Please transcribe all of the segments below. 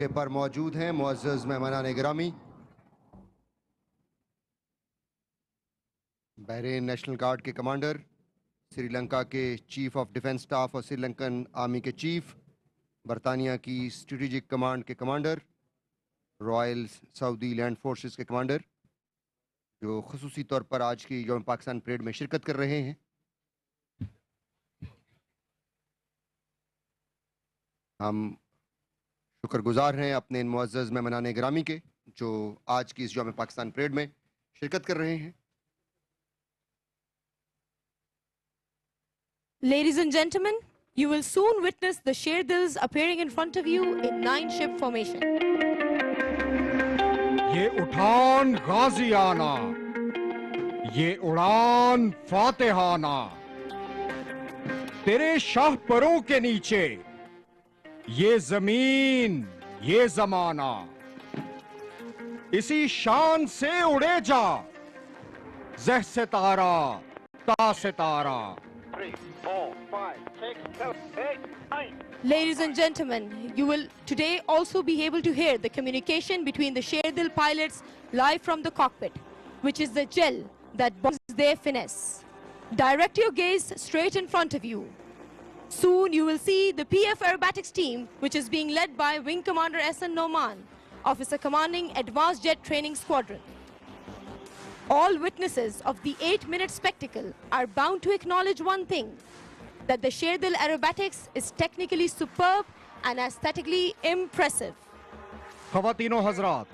पर मौजूद हैं मुअज़्ज़ज़ मेहमानान गिरामी, बहरीन नेशनल गार्ड के कमांडर, श्रीलंका के चीफ ऑफ डिफेंस स्टाफ और श्रीलंकन आर्मी के चीफ, बरतानिया की स्ट्रेटेजिक कमांड के commander, royal Saudi land forces के कमांडर, जो खुसूसी तौर पर आज की यौम पाकिस्तान परेड में शिरकत कर रहे हैं। हम शुक्रगुजार हैं अपने इन मुअज़्ज़ज़ मेहमानान गिरामी के जो आज की इस यौम पाकिस्तान परेड में शिरकत कर रहे हैं। Ladies and gentlemen, you will soon witness the Sherdils appearing in front of you in 9-ship formation. ये उठान गाजियाना, ये उड़ान फातिहाना, तेरे शाहपरों के नीचे ये जमीन ये जमाना, इसी शान से उड़े जा ज़ह सितारा ता सितारा। 3, 4, 5, 6, 7, 8, 9. Ladies and gentlemen, you will today also be able to hear the communication between the Sherdil pilots live from the cockpit, which is the gel that bonds their finesse. Direct your gaze straight in front of you. Soon you will see the PF Aerobatics team, which is being led by Wing Commander S.N. Noman, Officer Commanding Advanced Jet Training Squadron. All witnesses of the 8-minute spectacle are bound to acknowledge one thing, that the Sherdil Aerobatics is technically superb and aesthetically impressive. ख़वातीनो हज़रात,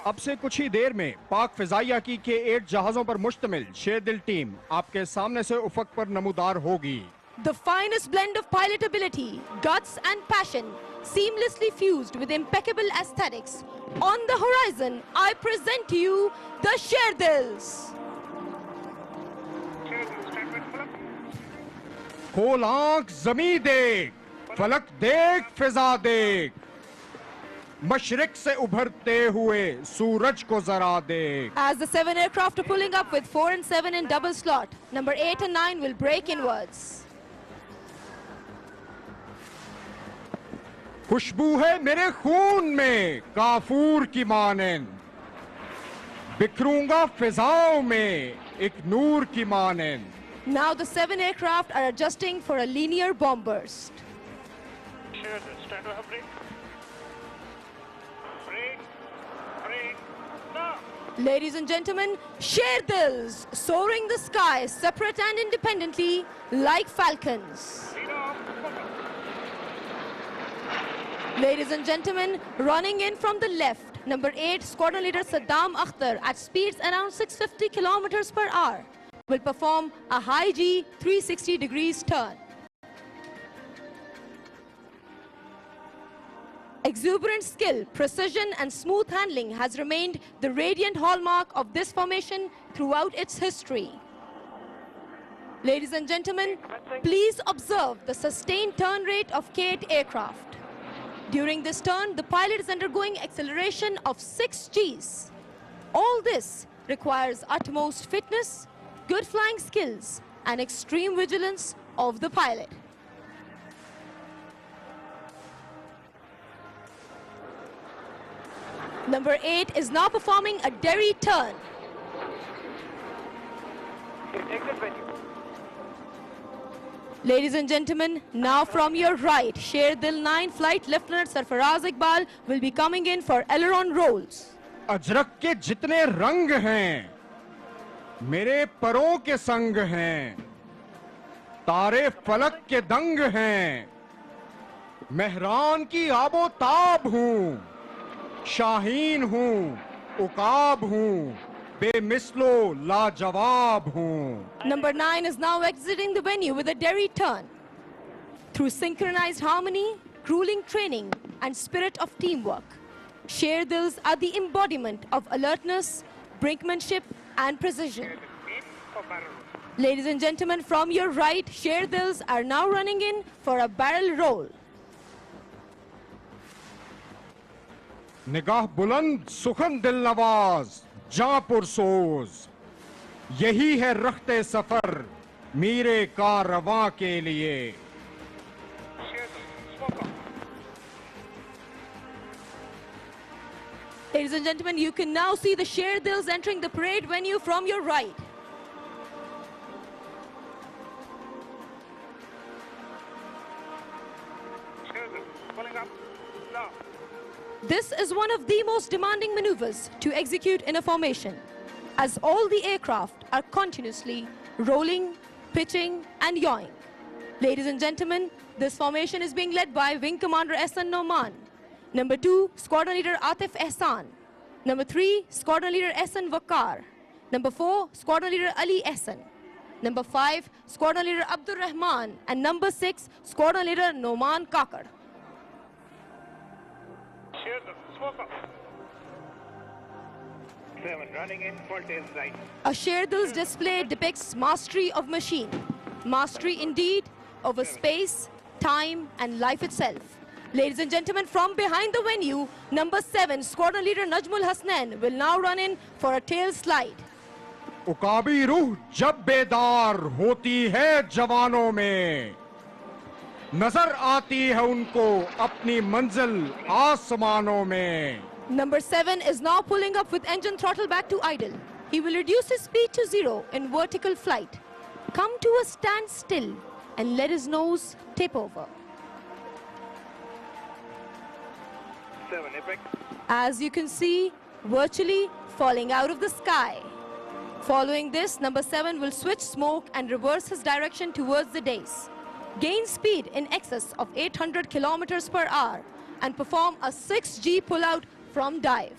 अब से कुछ ही देर में पाक फ़िज़ाइया की K-8 जहाज़ों पर मुश्तमिल शेरदिल team आपके सामने से उफ़क़ पर नमूदार होगी। The finest blend of pilot ability, guts and passion, seamlessly fused with impeccable aesthetics. On the horizon, I present to you the Sherdils. खोल आंख ज़मीं देख, फलक देख, फ़िज़ा देख, मशरिक से उभरते हुए सूरज को ज़रा देख। As the 7 aircraft are pulling up with 4 and 7 in double slot, number 8 and 9 will break inwards. खुशबू है मेरे खून में काफूर की मानंद, बिखरूंगा फिजाओं में एक नूर की मानंद। Now the 7 aircraft are adjusting for a linear bomb burst. Stand to have break. Break. Break. Now. Ladies and gentlemen, Sherdils soaring the sky separate and independently like falcons. Lead off. Ladies and gentlemen, running in from the left, number 8 Squadron Leader Saddam Akhtar at speeds around 650 kilometers per hour will perform a high G 360 degrees turn. Exuberant skill, precision and smooth handling has remained the radiant hallmark of this formation throughout its history. Ladies and gentlemen, please observe the sustained turn rate of K-8 aircraft. During this turn, the pilot is undergoing acceleration of 6 Gs. All this requires utmost fitness, good flying skills, and extreme vigilance of the pilot. Number 8 is now performing a derry turn. Exit venue. Ladies and gentlemen, now from your right, Sherdil 9 Flight Lieutenant Sarfaraz Iqbal will be coming in for aileron rolls. Ajrak के जितने रंग हैं, मेरे परों के संग हैं, तारे फलक के दंग हैं, मेहरान की आबो ताब हूँ, शाहीन हूँ, उकाब हूँ, बेमिसलो लाजवाब हूँ। Number 9 is now exiting the venue with a derry turn. Through synchronized harmony, grueling training, and spirit of teamwork, Sherdils are the embodiment of alertness, brinkmanship, and precision. Ladies and gentlemen, from your right, Sherdils are now running in for a barrel roll. निगाह बुलंद सुखन दिल नवाज जापुर सोज, यही है रख्ते सफर मीरे कारवां के लिए। Ladies and gentlemen, you can now see the Sherdils entering the parade venue from your right. Sherdil, pulling up. Now. This is one of the most demanding maneuvers to execute in a formation, as all the aircraft are continuously rolling, pitching, and yawing. Ladies and gentlemen, this formation is being led by Wing Commander Ehsan Noman. Number 2, Squadron Leader Atif Ehsan. Number 3, Squadron Leader Ehsan Wakar. Number 4, Squadron Leader Ali Ehsan. Number 5, Squadron Leader Abdur Rahman. And number 6, Squadron Leader Noman Kakar. Sherdil, smoke up. 7, running in for tail right. A Sherdil's display depicts mastery of machine, mastery indeed over space, time, and life itself. Ladies and gentlemen, from behind the venue, number 7, Squadron Leader Najmul Hasnain will now run in for a tail slide. उकाबी रूह जब बेदार होती है जवानों में, नजर आती है उनको अपनी मंजिल आसमानों में. Number 7 is now pulling up with engine throttle back to idle. He will reduce his speed to 0 in vertical flight, come to a standstill, and let his nose tip over. 7, effect. As you can see, virtually falling out of the sky. Following this, number 7 will switch smoke and reverse his direction towards the dais, gain speed in excess of 800 kilometers per hour, and perform a 6G pullout from dive.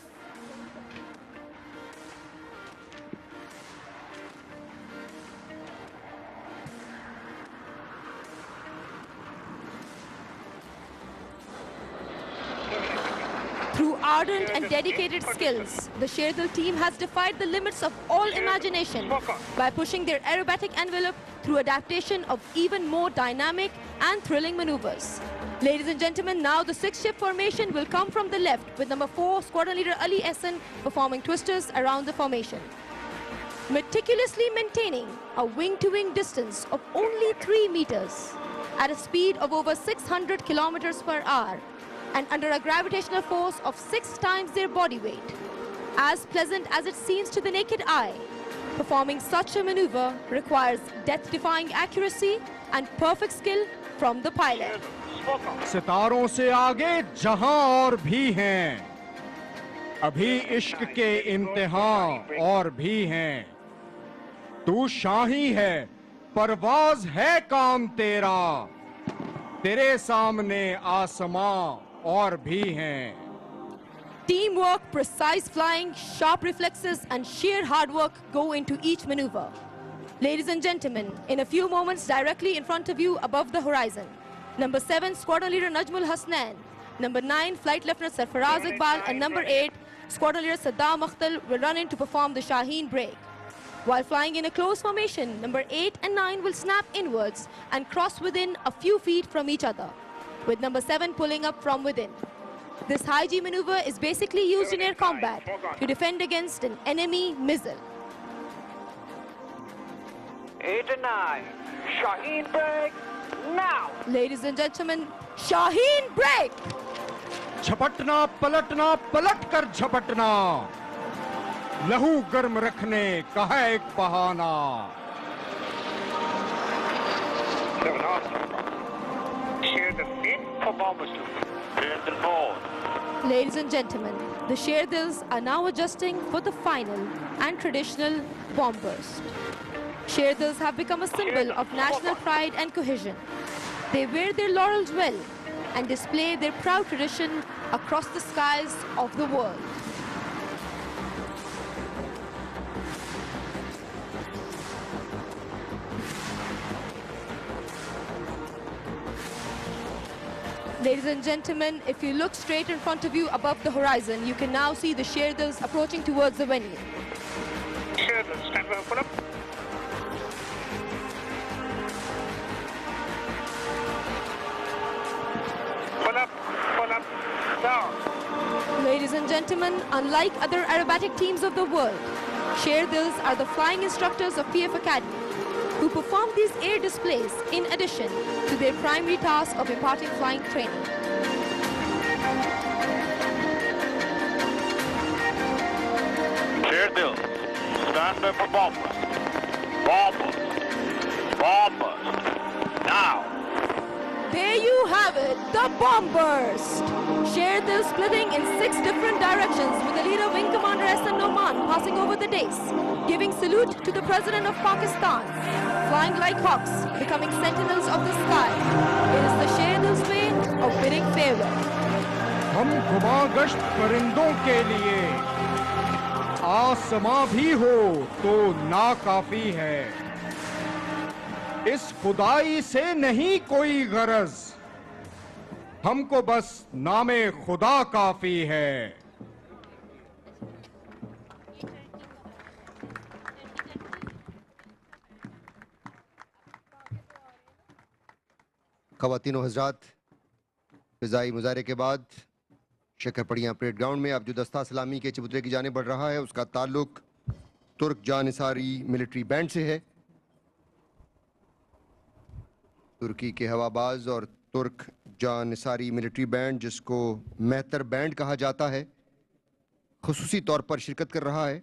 Through ardent and dedicated skills, the Sherdil team has defied the limits of all imagination by pushing their aerobatic envelope through adaptation of even more dynamic and thrilling maneuvers. Ladies and gentlemen, now the 6-ship formation will come from the left with number 4, Squadron Leader Ali Ehsan performing twisters around the formation. Meticulously maintaining a wing-to-wing distance of only 3 meters at a speed of over 600 kilometers per hour, and under a gravitational force of 6 times their body weight. As pleasant as it seems to the naked eye, performing such a maneuver requires death-defying accuracy and perfect skill from the pilot. Smoke up. सितारों से आगे जहां और भी हैं, अभी इश्क के इम्तिहान और भी हैं. तू शाही है, परवाज है काम तेरा, तेरे सामने आसमां और भी हैं. Teamwork, precise flying, sharp reflexes, and sheer hard work go into each maneuver. Ladies and gentlemen, in a few moments directly in front of you above the horizon, number 7, Squadron Leader Najmul Hasnain, number 9, Flight Lieutenant Sarfaraz Iqbal, and number 8, Squadron Leader Saddam Akhtal will run in to perform the Shaheen break. While flying in a close formation, number 8 and 9 will snap inwards and cross within a few feet from each other, with number 7 pulling up from within. This high G maneuver is basically used in air combat to defend against an enemy missile. 8 and 9. Shaheen break now. Ladies and gentlemen, Shaheen break! झपटना पलटना पलट कर झपटना, लहू गर्म रखने का है एक बहाना. 7 awesome. Sherdil in for bomber sloop. Sherdil board. Ladies and gentlemen, the Sherdils are now adjusting for the final and traditional bomb burst. Sherdils have become a symbol of national pride and cohesion. They wear their laurels well and display their proud tradition across the skies of the world. Ladies and gentlemen, if you look straight in front of you above the horizon, you can now see the Sherdils approaching towards the venue. Sherdil, stand by, pull up. Pull up, down. Ladies and gentlemen, unlike other aerobatic teams of the world, Sherdils are the flying instructors of PF Academy, who perform these air displays in addition to their primary task of imparting flying training. Stand by for bomb burst. Bomb burst. Bomb burst. Now. There you have it, the bomb burst. Sherdil splitting in 6 different directions with the leader Wing Commander S.N. Noman passing over the dais, giving salute to the President of Pakistan, flying like hawks, becoming sentinels of the sky. It is the Sherdil's way of bidding farewell. हम गुमागश्त परिंदों के लिए आसमां भी हो तो नाकाफी है। इस खुदाई से नहीं कोई गरज, हमको बस नामे खुदा काफी है। ख़वातीन हज़रात, फ़िज़ाई मुजाहरे के बाद शक्करपड़ियाँ परेड ग्राउंड में अब जो दस्ता सलामी के चबूतरे की जाने बढ़ रहा है उसका ताल्लुक तुर्क जानिसारी मिलिट्री बैंड से है। तुर्की के हवाबाज और तुर्क जानिसारी मिलिट्री बैंड, जिसको मेहतर बैंड कहा जाता है, खुसूसी तौर पर शिरकत कर रहा है।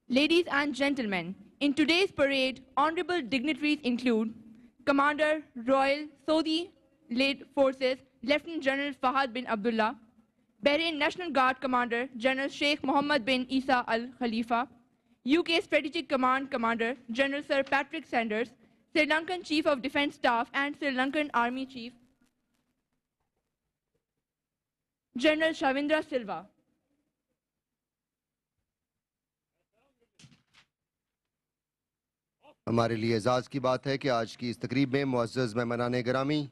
Ladies and gentlemen, in today's parade, honorable dignitaries include Commander Royal Saudi Late Forces Lieutenant General Fahad bin Abdullah, Bahrain National Guard Commander General Sheikh Mohammed bin Isa Al Khalifa, UK Strategic Command Commander General Sir Patrick Sanders, Sri Lankan Chief of Defence Staff and Sri Lankan Army Chief General Shavindra Silva. हमारे लिए एजाज़ की बात है कि आज की इस तकरीब में मुअज़्ज़ज़ मेहमानान गिरामी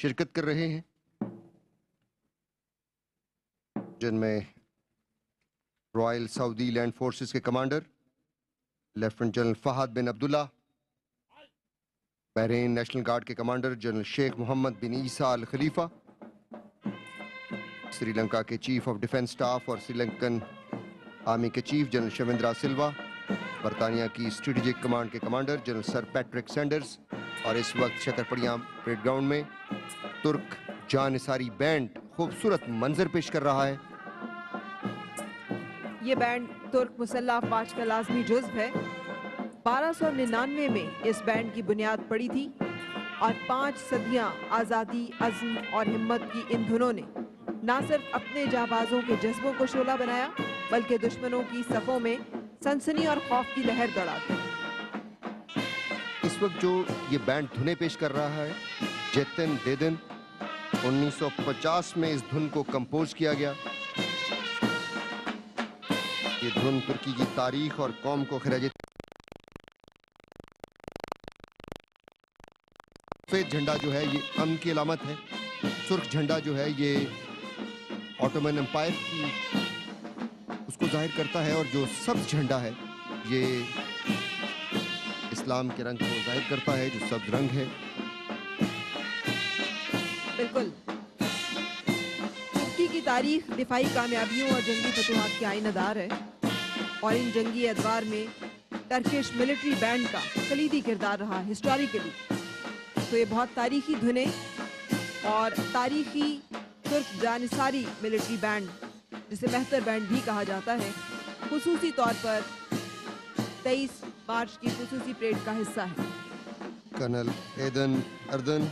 शिरकत कर रहे हैं, जिनमें रॉयल सऊदी लैंड फोर्सेस के कमांडर लेफ्टिनेंट जनरल फहद बिन अब्दुल्ला, बहरीन नेशनल गार्ड के कमांडर जनरल शेख मोहम्मद बिन ईसा अल खलीफा, श्रीलंका के चीफ ऑफ डिफेंस स्टाफ और श्रीलंकन आर्मी के चीफ जनरल शविंद्रा सिल्वा, बरतानिया की स्ट्रेटेजिक कमांड के commander general sir Patrick Sanders, और इस वक्त शक्करपड़ियाँ परेड ग्राउंड में तुर्क जानिसारी बैंड खूबसूरत मंजर पेश कर रहा है। ये बैंड तुर्क मुसल्लह अफवाज का लाजमी जुज़्व है। 1299 में इस बैंड की बुनियाद पड़ी थी और 5 सदियां आज़ादी, अज़्म और हिम्मत की इन धुनों ने न सिर्फ अपने जाबाजों के जज्बों को शोला बनाया, बल्कि दुश्मनों की सफ़ों में सनसनी और खौफ की लहर दौड़ा दी। इस वक्त जो ये बैंड धुनें पेश कर रहा है, जेतन देदन, 1950 में इस धुन को कंपोज किया गया। ये धुन तुर्की की तारीख और कौम को खराज सफेद झंडा जो है ये अमन की अलामत है, सुर्ख झंडा जो है ये ऑटोमन एम्पायर की उसको जाहिर करता है, और जो सब्ज झंडा है ये इस्लाम के रंग को जाहिर करता है, जो सब्ज रंग है। बिल्कुल, तुर्की की तारीख दिफाई कामयाबियों और जंगी फतूहात की आइनदार है, और इन जंगी अदवार में टर्किश मिलिट्री बैंड का कलीदी किरदार रहा हिस्टोरिकली। तो ये बहुत तारीखी धुनें और तारीखी तुर्क जानिसारी मिलिट्री बैंड, जिसे मेहतर बैंड भी कहा जाता है, खुसूसी तौर पर 23 मार्च की खुसूसी परेड का हिस्सा है। कर्नल एदन अर्दन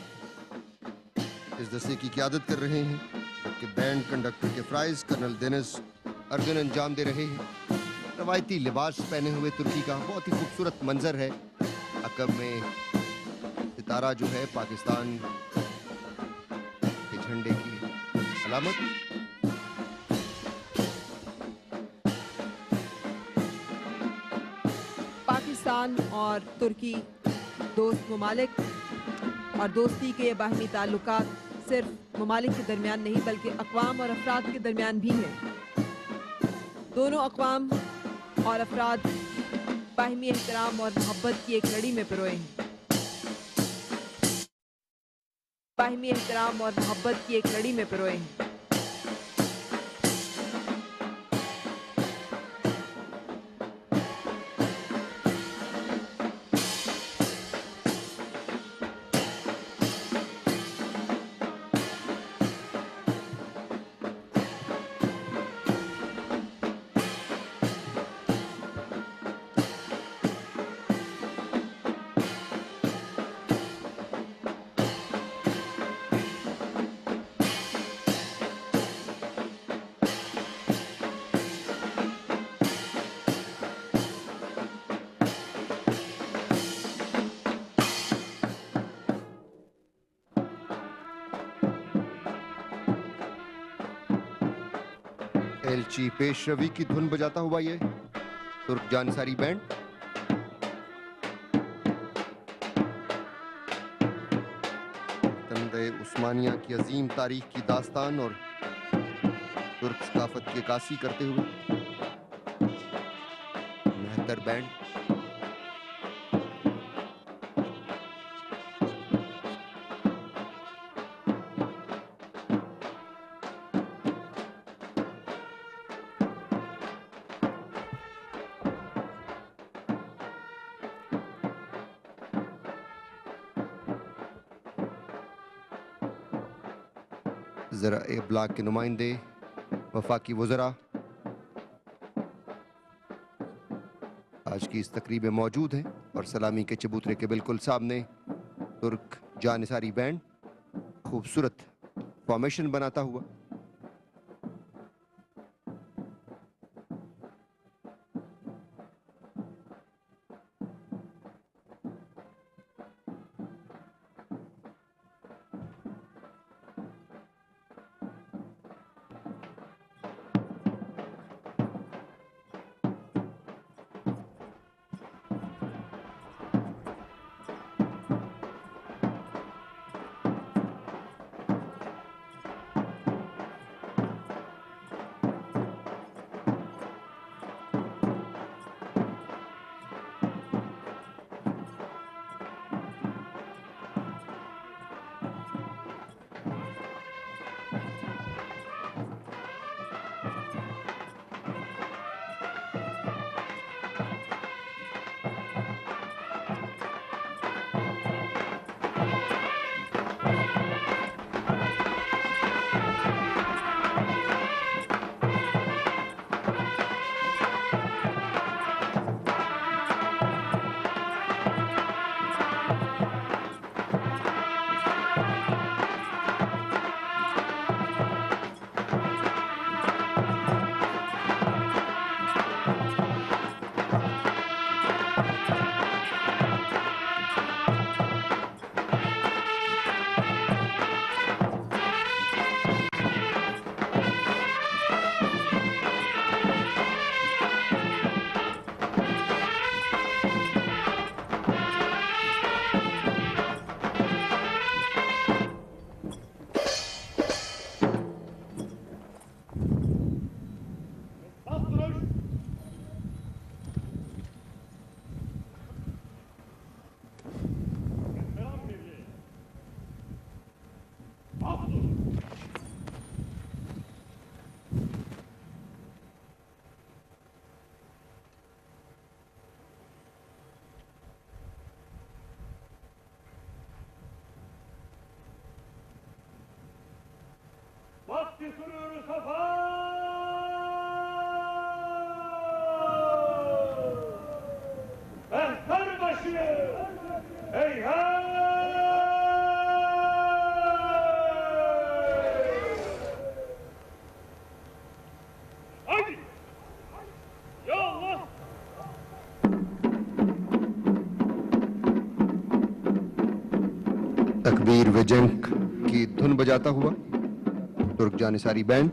इस दस्ते की क़यादत कर रहे हैं, जबकि बैंड कंडक्टर के फ्राइज कर्नल डेनिस अर्दन अंजाम दे रहे हैं। रवायती लिबास पहने हुए तुर्की का बहुत ही खूबसूरत मंजर है। अकब में सितारा जो है पाकिस्तान के झंडे की अलामत। पाकिस्तान और तुर्की दोस्त ममालिक, और दोस्ती के बाहमी ताल्लुकात सिर्फ ममालिक के दरमियान नहीं बल्कि अक़वाम और अफराद के दरमियान भी हैं। दोनों अक़वाम और अफराद बाहमी एहतराम और मोहब्बत की एक लड़ी में पिरोए हैं। बाहमी एहतराम और मोहब्बत की एक लड़ी में पिरोए हैं। एलची पेशरवी की धुन बजाता हुआ ये तुर्क जानिसारी बैंड तंदे उस्मानिया की अजीम तारीख की दास्तान और तुर्क सकाफत की अक्कासी करते हुए मेहतर बैंड ज़रा ब्लॉक के नुमाइंदे वफाकी वज़रा आज की इस तकरीब में मौजूद हैं और सलामी के चबूतरे के बिल्कुल सामने तुर्क जानिसारी बैंड खूबसूरत फॉर्मेशन बनाता हुआ Vakti sürür safa! Mehterbaşı! Hey hey! Haydi! Ya Allah! तकबीर व जंग की धुन बजाता हुआ तुर्क जानिसारी band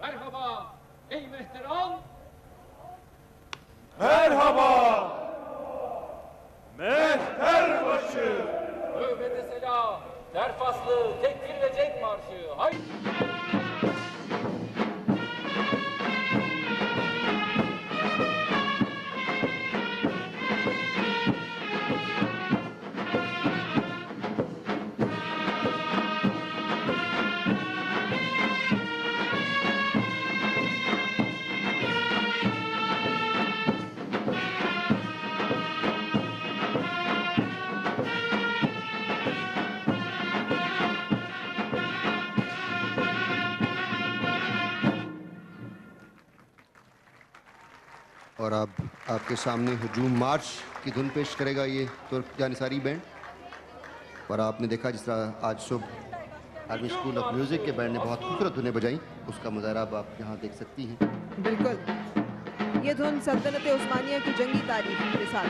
Merhaba ey mehteran. Merhaba! Mehterbaşı! Tövbede selam. Derfaslı tekbir ve cenk marşı. Haydi. और अब आपके सामने हुजूम मार्च की धुन पेश करेगा ये तुर्क जानिसारी बैंड। और आपने देखा जिस तरह आज सुबह आर्मी स्कूल ऑफ म्यूजिक के बैंड ने बहुत खूबसूरत धुनें बजाई, उसका मुजाहरा अब आप यहाँ देख सकती हैं। बिल्कुल, ये धुन सल्तनत उस्मानिया की जंगी तारीख के साथ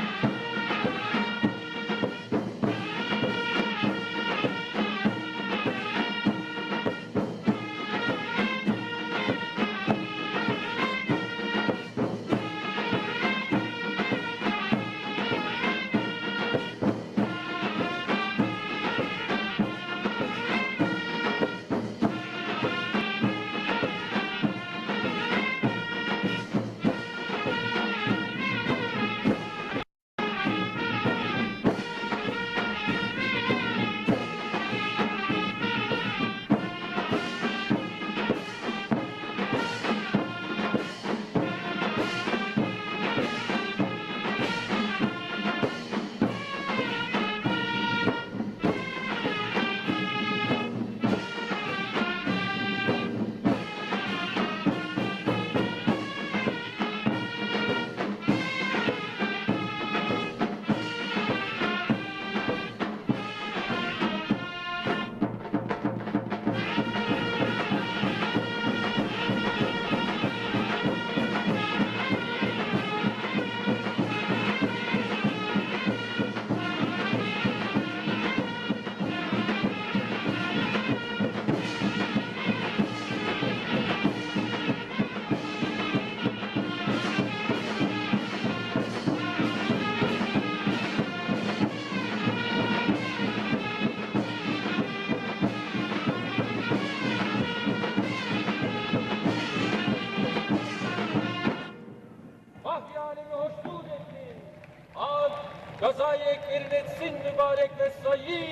eylesin mübarek ve sayyi.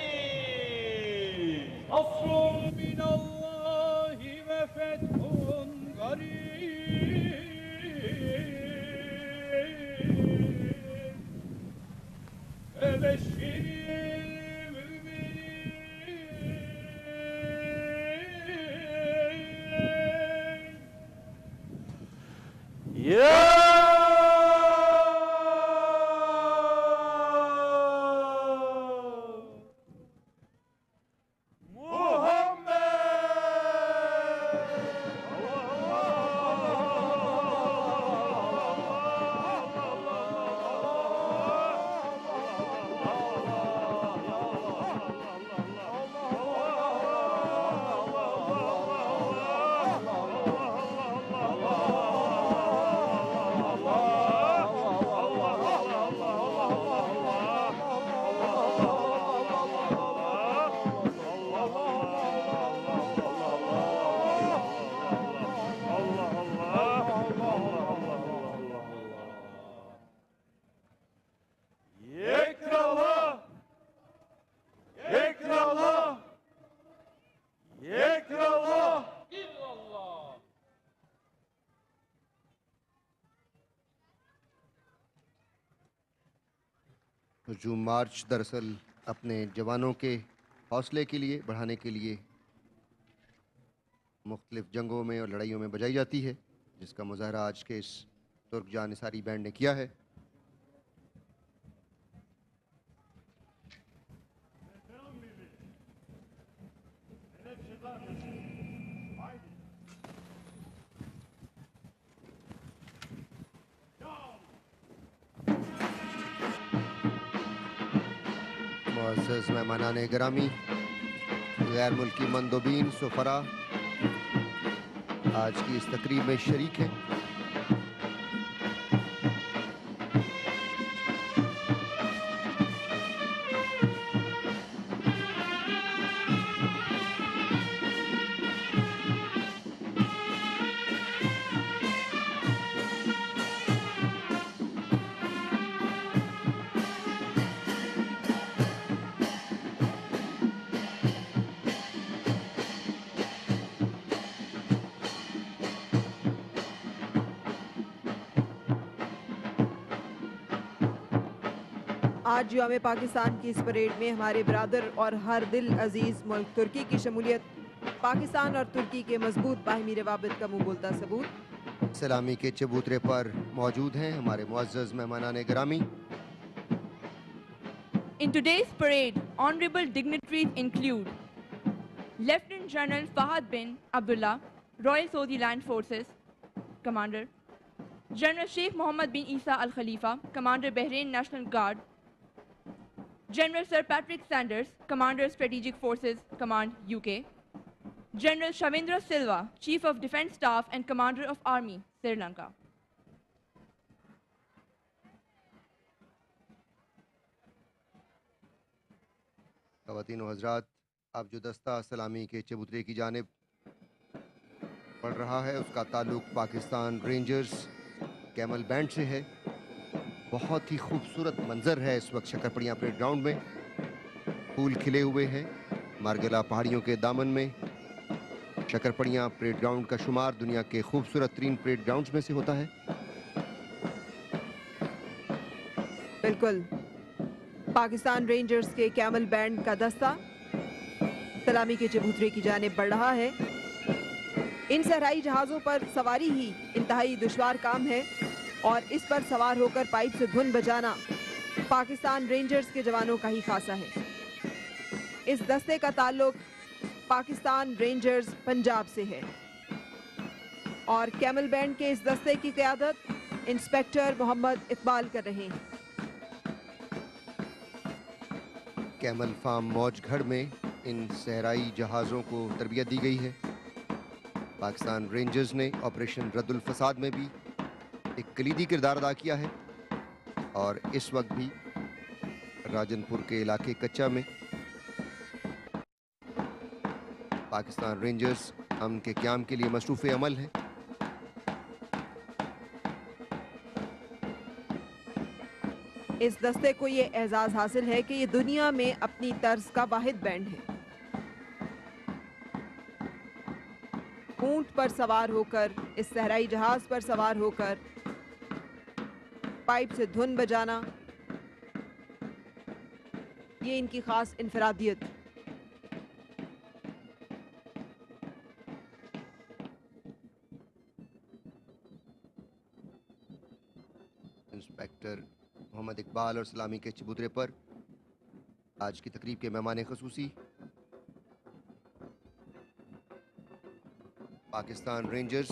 Nasrun minallahi ve fethun garib. Ve beşşiril müminin. Ya Yekrallah, Yekrallah, Yekrallah. İllallah. हजूम मार्च दरअसल अपने जवानों के हौसले के लिए बढ़ाने के लिए मुख्तलिफ जंगों में और लड़ाइयों में बजाई जाती है, जिसका मुजाहरा आज के इस तुर्क जानिसारी बैंड ने किया है। मुअज़्ज़ज़ मेहमानान गिरामी, गैर मुल्की मंदोबीन सुफरा आज की इस तकरीब में शरीक हैं। आज यौम पाकिस्तान की इस परेड में हमारे बरादर और हर दिल अजीज़ मुल्क तुर्की की शमूलियत पाकिस्तान और तुर्की के मजबूत बाहमी रवाबित का मुँह बोलता सबूत। सलामी के चबूतरे पर मौजूद हैं हमारे मुअज़्ज़ज़ मेहमानान गिरामी। In today's parade, honorable dignitaries include Lieutenant General Fahad bin Abdullah, Royal Saudi Land Forces Commander, General Sheikh Mohammed bin Isa Al Khalifa, Commander Bahrain National Guard, General Sir Patrick Sanders, Commander Strategic Forces Command UK, General Shavindra Silva, Chief of Defence Staff and Commander of Army, Sri Lanka. ख़वातीन व हज़रात, अब जो दस्ता सलामी के चबूतरे की जानिब बढ़ रहा है उसका ताल्लुक़ पाकिस्तान रेंजर्स कैमल बैंड से है। बहुत ही खूबसूरत मंजर है इस वक्त शकरपड़ियाँ परेड ग्राउंड में। फूल खिले हुए हैं मार्गेला पहाड़ियों के दामन में। शकरपड़ियाँ परेड ग्राउंड का शुमार दुनिया के खूबसूरत तरीन परेड ग्राउंड्स में से होता है। बिल्कुल, पाकिस्तान रेंजर्स के कैमल बैंड का दस्ता सलामी के चबूतरे की जानिब बढ़ रहा है। इन सहराई जहाज़ों पर सवारी ही इंतहाई दुश्वार काम है और इस पर सवार होकर पाइप से धुन बजाना पाकिस्तान रेंजर्स के जवानों का ही खासा है। इस दस्ते का ताल्लुक पाकिस्तान रेंजर्स पंजाब से है और कैमल बैंड के इस दस्ते की क़यादत इंस्पेक्टर मोहम्मद इकबाल कर रहे हैं। कैमल फार्म मौजगढ़ में इन सहराई जहाज़ों को तरबियत दी गई है। पाकिस्तान रेंजर्स ने ऑपरेशन रद्दुल फसाद में भी एक कलीदी किरदार अदा किया है और इस वक्त भी राजनपुर के इलाके कच्चा में पाकिस्तान रेंजर्स अमन के क़याम के लिए मसरूफ़ अमल है। इस दस्ते को ये एजाज़ हासिल है कि ये दुनिया में अपनी तर्ज का वाहिद बैंड है। ऊंट पर सवार होकर, इस सहराई जहाज पर सवार होकर पाइप से धुन बजाना, ये इनकी खास इनफरादियत। इंस्पेक्टर मोहम्मद इकबाल और सलामी के चबूतरे पर आज की तकरीब के मेहमान खसूसी पाकिस्तान रेंजर्स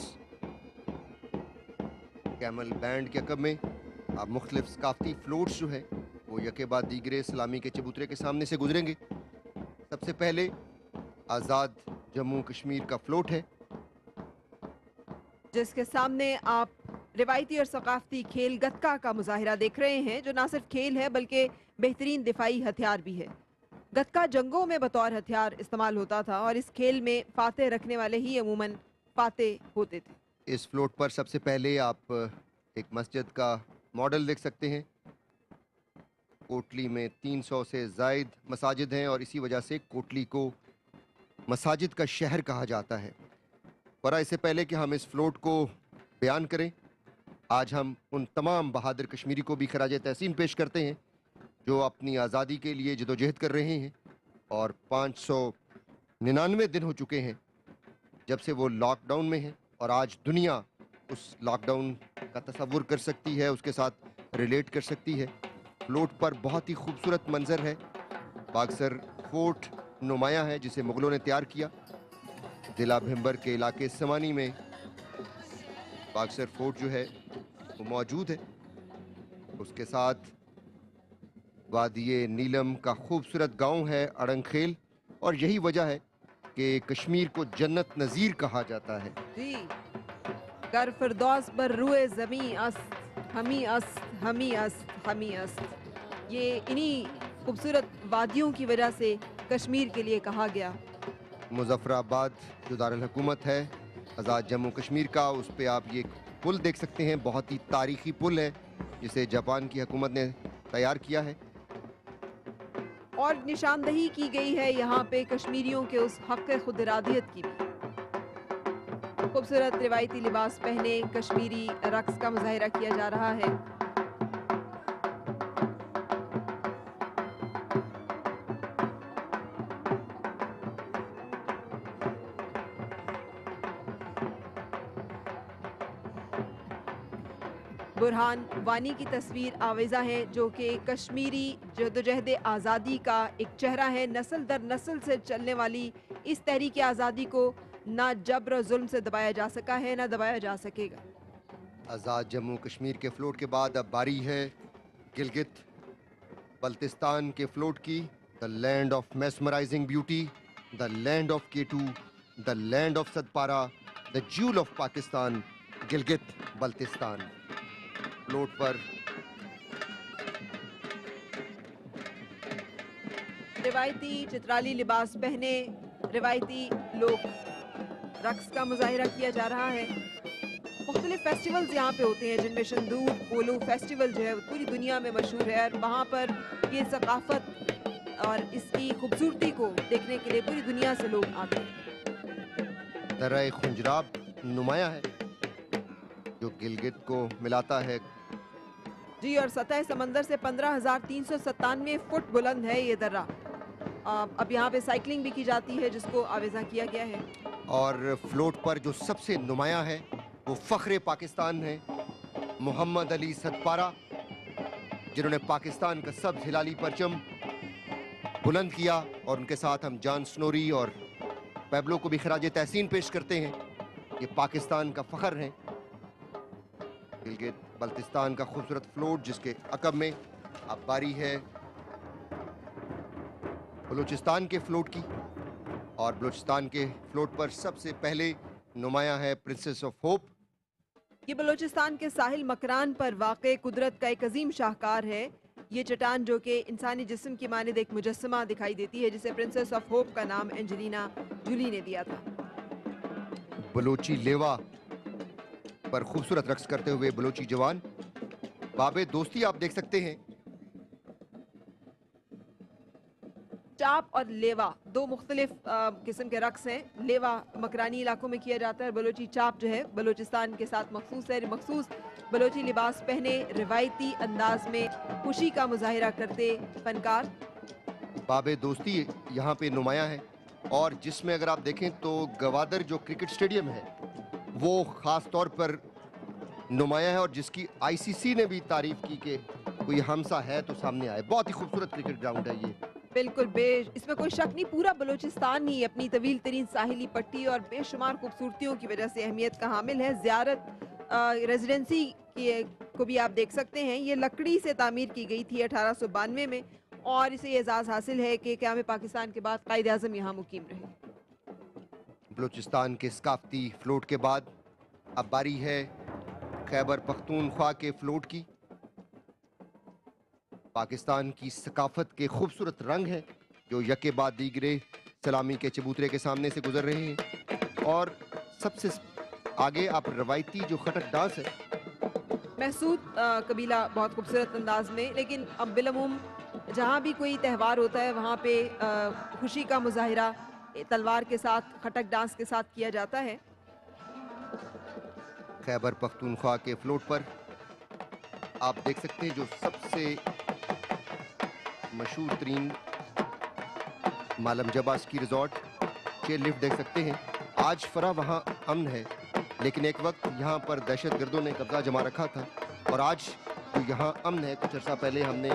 कैमल बैंड के अकब में अब मुख्तलिफ सकाफती फ्लोट्स जो है वो यके बाद दीगरे सलामी के चबूतरे के सामने से गुजरेंगे। सबसे पहले आज़ाद जम्मू कश्मीर का फ्लोट है, जिसके सामने आप रिवायती और सकाफती खेल गतका का मुजाहिरा देख रहे हैं, जो ना सिर्फ खेल है बल्कि बेहतरीन दिफाई हथियार भी है। गतका जंगों में बतौर हथियार इस्तेमाल होता था और इस खेल में फातेह रखने वाले ही अमूमन फातेह होते थे। इस फ्लोट पर सबसे पहले आप एक मस्जिद का मॉडल देख सकते हैं। कोटली में 300 से ज़ायद मसाजिद हैं और इसी वजह से कोटली को मसाजिद का शहर कहा जाता है। पर इससे पहले कि हम इस फ्लोट को बयान करें, आज हम उन तमाम बहादुर कश्मीरी को भी खराज तहसीन पेश करते हैं जो अपनी आज़ादी के लिए जदोजहद कर रहे हैं और 599 दिन हो चुके हैं जब से वो लॉकडाउन में हैं और आज दुनिया उस लॉकडाउन का तसव्वुर कर सकती है, उसके साथ रिलेट कर सकती है। फ्लोट पर बहुत ही खूबसूरत मंजर है। बागसर फोर्ट नुमाया है जिसे मुग़लों ने तैयार किया। जिला भिम्बर के इलाके समानी में बागसर फोर्ट जो है वो मौजूद है। उसके साथ वादिये नीलम का खूबसूरत गांव है अड़ंगखेल, और यही वजह है कि कश्मीर को जन्नत नज़ीर कहा जाता है। जी, कर फिरदौस पर रुए ज़मी अस्त, हमी अस्त, हमी अस्त, हमी अस्त, ये इन्हीं खूबसूरत वादियों की वजह से कश्मीर के लिए कहा गया। मुजफ्फराबाद जो दारुल हुकूमत है आज़ाद जम्मू कश्मीर का, उस पे आप ये पुल देख सकते हैं। बहुत ही तारीखी पुल है जिसे जापान की हुकूमत ने तैयार किया है और निशानदही की गई है यहाँ पे कश्मीरियों के उस हक़ खुद इरादियत की भी। खूबसूरत रिवायती लिबास पहने कश्मीरी रक्स का मुजाहिरा किया जा रहा है। बुरहान वानी की तस्वीर आवेज़ा है जो कि कश्मीरी जदोजहद आज़ादी का एक चेहरा है। नस्ल दर नस्ल से चलने वाली इस तहरीक आज़ादी को ना जबर जुल्म से दबाया जा सका है ना दबाया जा सकेगा। आज़ाद जम्मू कश्मीर के फ्लोट के बाद अब बारी है गिलगित बल्तिस्तान के फ्लोट की। The land of mesmerising beauty, the land of K two, the land of Sadpara, the jewel of Pakistan, Gilgit Baltistan. Float पर रिवायती चित्राली लिबास पहने रिवायती लोग रक्स का मुजाहिरा किया जा रहा है। मुख्तलिफ फेस्टिवल्स यहाँ पे होते हैं जिनमें शंदूर पोलो फेस्टिवल जो है पूरी दुनिया में मशहूर है और वहाँ पर ये सकाफत और इसकी खूबसूरती को देखने के लिए पूरी दुनिया से लोग आते हैं। दर्रा खुंजराब नुमाया है जो गिलगित को मिलाता है। जी, और सतह समंदर से 15,397 फुट बुलंद है ये दर्रा। अब यहाँ पे साइकिलिंग भी की जाती है जिसको आवेज़ा किया गया है। और फ्लोट पर जो सबसे नुमाया है वो फ़ख्र पाकिस्तान है, मोहम्मद अली सदपारा, जिन्होंने पाकिस्तान का सब्ज़ हिलाली परचम बुलंद किया। और उनके साथ हम जॉन स्नोरी और पैब्लो को भी खराज तहसीन पेश करते हैं। ये पाकिस्तान का फ़ख्र है। गिलगित बल्तिस्तान का खूबसूरत फ्लोट जिसके अकब में अब बारी है बलूचिस्तान के फ्लोट की। और बलूचिस्तान के फ्लोट पर सबसे पहले नुमाया है प्रिंसेस ऑफ होप। ये बलूचिस्तान के साहिल मकरान पर वाक़े कुदरत का एक अजीम शाहकार है। ये चट्टान जो कि इंसानी जिस्म की मानिद एक मुजस्समा दिखाई देती है जिसे प्रिंसेस ऑफ होप का नाम एंजेलिना जूली ने दिया था। बलोची लेवा पर खूबसूरत रक्स करते हुए बलोची जवान। बाबे दोस्ती आप देख सकते हैं चाप और लेवा दो मुख्तलिफ किस्म के रक्स हैं। लेवा मकरानी इलाकों में किया जाता है, बलोची चाप जो है बलोचिस्तान के साथ मखसूस है। मखसूस बलोची लिबास पहने रिवायती अंदाज में खुशी का मुजाहिरा करते फनकार। बाबे दोस्ती यहाँ पे नुमाया है और जिसमें अगर आप देखें तो गवादर जो क्रिकेट स्टेडियम है वो ख़ास तौर पर नुमाया है और जिसकी आईसीसी ने भी तारीफ की कि कोई हमसा है तो सामने आए। बहुत ही खूबसूरत क्रिकेट ग्राउंड है ये। बिल्कुल इसमें कोई शक नहीं, पूरा बलूचिस्तान ही अपनी तवील तरीन साहिली पट्टी और बेशुमार खूबसूरतियों की वजह से अहमियत का हामिल है। ज़ियारत रेजिडेंसी को भी आप देख सकते हैं, ये लकड़ी से तामीर की गई थी 1892 में और इसे एजाज़ हासिल है कि क़याम पाकिस्तान के बाद कायद आज़म यहाँ मुकीम रहे। बलूचिस्तान के सकाफती फ्लोट के बाद अब बारी है खैबर पख्तूनख्वा के फ्लोट की। पाकिस्तान की सकाफत के खूबसूरत रंग हैं जो यके बाद दीगरे सलामी के चबूतरे के सामने से गुजर रहे हैं और सबसे आगे आप रवायती जो खटक डांस है महसूद कबीला बहुत खूबसूरत अंदाज में, लेकिन अब बिलअमूम जहाँ भी कोई त्यौहार होता है वहाँ पे खुशी का मुजाहिरा तलवार के साथ खटक डांस के साथ किया जाता है। खैबर पख्तूनख्वा के फ्लोट पर आप देख सकते हैं जो सबसे मशहूर तरीन मालम जबा स्की रिजॉर्ट चेयर लिफ्ट देख सकते हैं। आज फरा वहाँ अमन है, लेकिन एक वक्त यहाँ पर दहशतगर्दों ने कब्जा जमा रखा था और आज जो यहाँ अमन है, कुछ अर्सा पहले हमने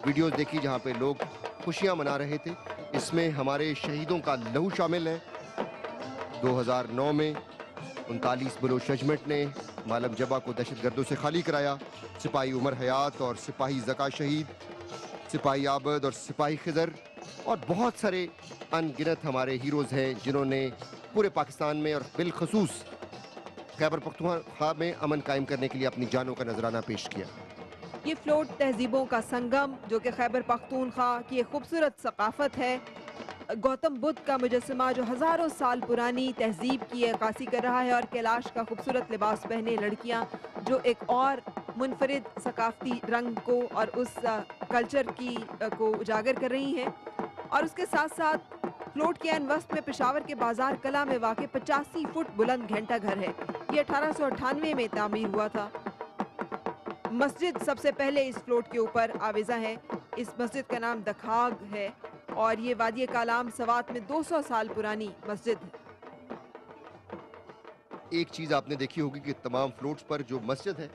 वीडियोस देखी जहाँ पे लोग खुशियाँ मना रहे थे। इसमें हमारे शहीदों का लहू शामिल है। 2009 में 39 बलोच रेजिमेंट ने मालम जबा को दहशतगर्दों से खाली कराया। सिपाही उमर हयात और सिपाही ज़का शहीद, सिपाही आबद और सिपाही खिजर और बहुत सारे अनगिनत हमारे हीरोज़ हैं जिन्होंने पूरे पाकिस्तान में और बिलखसूस खैबर पख्तूनख्वा में अमन कायम करने के लिए अपनी जानों का नजराना पेश किया। ये फ्लोट तहजीबों का संगम जो कि खैबर पख्तूनख्वा की एक खूबसूरत सकाफत है। गौतम बुद्ध का मुजस्समा जो हज़ारों साल पुरानी तहजीब की अक्कासी कर रहा है और कैलाश का खूबसूरत लिबास पहने लड़कियां जो एक और मुनफरिद सकाफती रंग को और उस कल्चर की को उजागर कर रही हैं। और उसके साथ साथ फ्लोट के अनवस्त में पेशावर के बाजार कला में वाक़ 85 फुट बुलंद घंटा घर है। ये 1898 में तामीर हुआ था। मस्जिद सबसे पहले इस फ्लोट के ऊपर आवेज़ा है। इस मस्जिद का नाम दखाग है और ये वादी कालाम सवात में 200 साल पुरानी मस्जिद है। एक चीज़ आपने देखी होगी कि तमाम फ्लोट्स पर जो मस्जिद है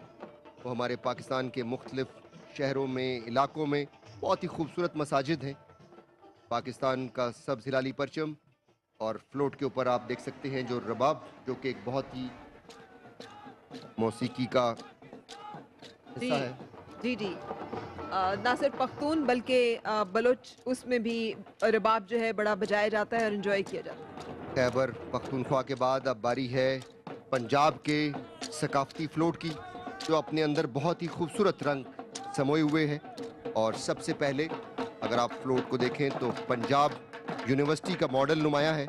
वो हमारे पाकिस्तान के मुख्तलिफ शहरों में, इलाकों में बहुत ही खूबसूरत मसाजिद हैं। पाकिस्तान का सब्ज़ हिलाली परचम और फ्लोट के ऊपर आप देख सकते हैं जो रबाब, जो कि एक बहुत ही मौसीकी का हिस्सा है। जी जी, ना सिर्फ पख्तून बल्कि बलोच उसमें भी रबाब जो है बड़ा बजाया जाता है और इन्जॉय किया जाता है। खैबर पख्तूनख्वा के बाद अब बारी है पंजाब के सकाफती फ्लोट की जो अपने अंदर बहुत ही खूबसूरत रंग समोए हुए है। और सबसे पहले अगर आप फ्लोट को देखें तो पंजाब यूनिवर्सिटी का मॉडल नुमाया है।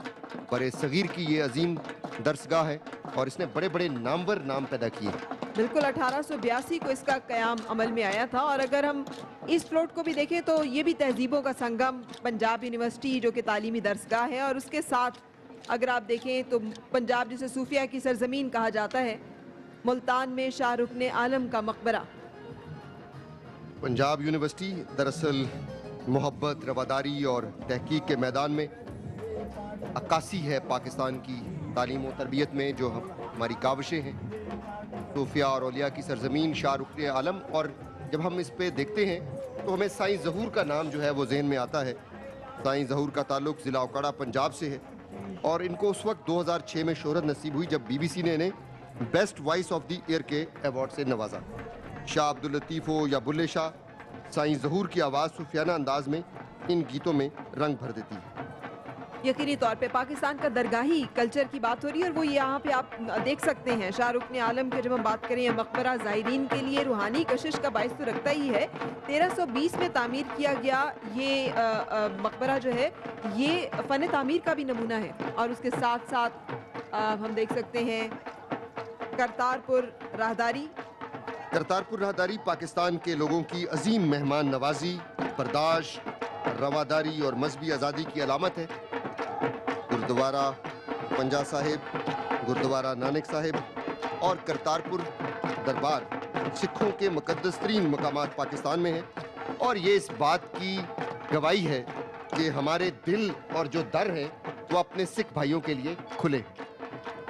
बड़े सगीर की ये अजीम दरसगाह है और इसने बड़े बड़े नामवर नाम पैदा किए। बिल्कुल 1882 को इसका क़याम अमल में आया था। और अगर हम इस फ्लोट को भी देखें तो ये भी तहजीबों का संगम पंजाब यूनिवर्सिटी जो कि तालीमी दरसगाह है। और उसके साथ अगर आप देखें तो पंजाब जिसे सूफिया की सरजमीन कहा जाता है, मुल्तान में शाहरुख आलम का मकबरा। पंजाब यूनिवर्सिटी दरअसल मोहब्बत, रवादारी और तहकीक के मैदान में अक्कासी है पाकिस्तान की तालीम और तरबियत में जो हमारी काविशें हैं। सूफिया और औलिया की सरजमीन, शाहरुख आलम। और जब हम इस पे देखते हैं तो हमें साईं ज़हूर का नाम जो है वो जहन में आता है। साईं ज़हूर का ताल्लुक ज़िला ओकाड़ा पंजाब से है और इनको उस वक्त 2006 में शोहरत नसीब हुई जब BBC ने इन्हें best voice of the year के अवार्ड से नवाजा। शाह अब्दुल लतीफ़ हो या बुल्ले शाह, साईं ज़हूर की आवाज़ सूफियाना अंदाज में इन गीतों में रंग भर देती है। यकीनी तौर पे पाकिस्तान का दरगाही कल्चर की बात हो रही है और वो यहाँ पे आप देख सकते हैं। शाहरुख आलम के जब हम बात करें मकबरा ज़ायरीन के लिए रूहानी कशिश का बाइस तो रखता ही है। 1320 में तामीर किया गया ये मकबरा जो है ये फ़न तामीर का भी नमूना है। और उसके साथ साथ हम देख सकते हैं करतारपुर राहदारी। करतारपुर राहदारी पाकिस्तान के लोगों की अजीम मेहमान नवाजी, बर्दाश्त रवादारी और मजहबी आज़ादी की अलामत है। गुरुद्वारा पंजा साहिब, गुरुद्वारा नानक साहिब और करतारपुर दरबार सिखों के मुकद्दस तरीन मकामात पाकिस्तान में हैं और ये इस बात की गवाही है कि हमारे दिल और जो दर है वो अपने सिख भाइयों के लिए खुले।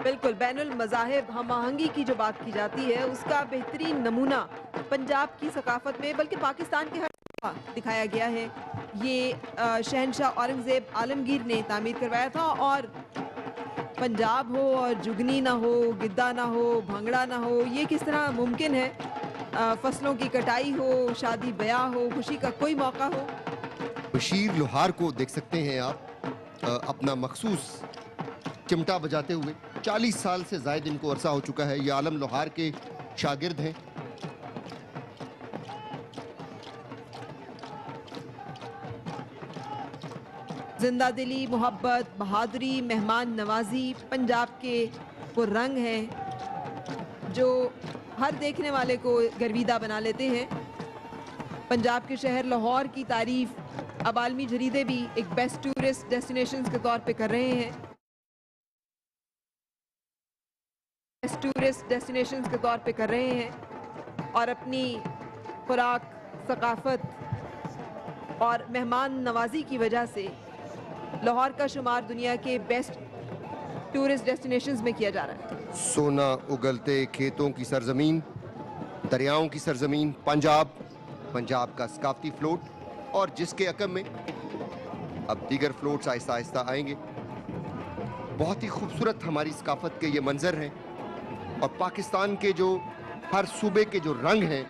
बिल्कुल, बैनुल मज़ाहिब हम आहंगी की जो बात की जाती है उसका बेहतरीन नमूना पंजाब की सकाफत में बल्कि पाकिस्तान के हर जगह दिखाया गया है। ये शहनशाह औरंगज़ेब आलमगीर ने तामीर करवाया था और पंजाब हो और जुगनी ना हो, गिद्दा ना हो, भांगड़ा ना हो, ये किस तरह मुमकिन है? फसलों की कटाई हो, शादी ब्याह हो, खुशी का कोई मौका हो। बशीर लोहार को देख सकते हैं आप अपना मखसूस चिमटा बजाते हुए। 40 साल से ज़ायद इनको अरसा हो चुका है। ये आलम लोहार के शागिर्द हैं। जिंदा दिली, मोहब्बत, बहादुरी, मेहमान नवाजी पंजाब के वो रंग हैं जो हर देखने वाले को गर्विदा बना लेते हैं। पंजाब के शहर लाहौर की तारीफ अब आलमी जरीदे भी एक बेस्ट टूरिस्ट डेस्टिनेशंस के तौर पे कर रहे हैं। बेस्ट टूरिस्ट डेस्टिनेशंस के तौर पे कर रहे हैं और अपनी खुराक, सकाफत और मेहमान नवाजी की वजह से लाहौर का शुमार दुनिया के बेस्ट टूरिस्ट डेस्टिनेशंस में किया जा रहा है। सोना उगलते खेतों की सरजमीन, दरियाओं की सरजमीन पंजाब, पंजाब का सकाफती फ्लोट और जिसके अकम में अब दीगर फ्लोट्स आहिस्ता आहिस्ता आएंगे। बहुत ही खूबसूरत हमारी सकाफत के ये मंजर हैं और पाकिस्तान के जो हर सूबे के जो रंग हैं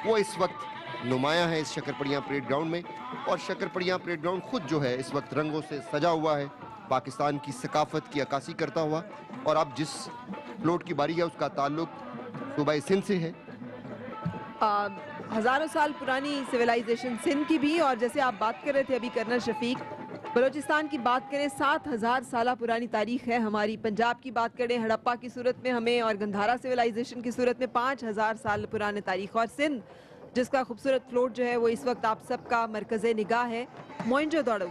वो इस वक्त नुमायां है इस शक्करपड़ियाँ परेड ग्राउंड में। और शक्करपड़ियाँ परेड ग्राउंड खुद जो है इस वक्त रंगों से सजा हुआ है, पाकिस्तान की सकाफत की अक्कासी करता हुआ। और अब जिस फ्लोट की बारी है उसका ताल्लुक सूबा सिंध से है। हज़ारों साल पुरानी सिविलाइजेशन सिंध की भी, और जैसे आप बात कर रहे थे अभी कर्नल शफीक, बलूचिस्तान की बात करें 7000 साल पुरानी तारीख है हमारी। पंजाब की बात करें हड़प्पा की सूरत में हमें और गंधारा सिविलाइजेशन की सूरत में 5000 साल पुराने तारीख। और सिंध जिसका खूबसूरत फ्लोट जो है वो इस वक्त आप सबका मरकज़े निगाह है। मोइंजोदड़ो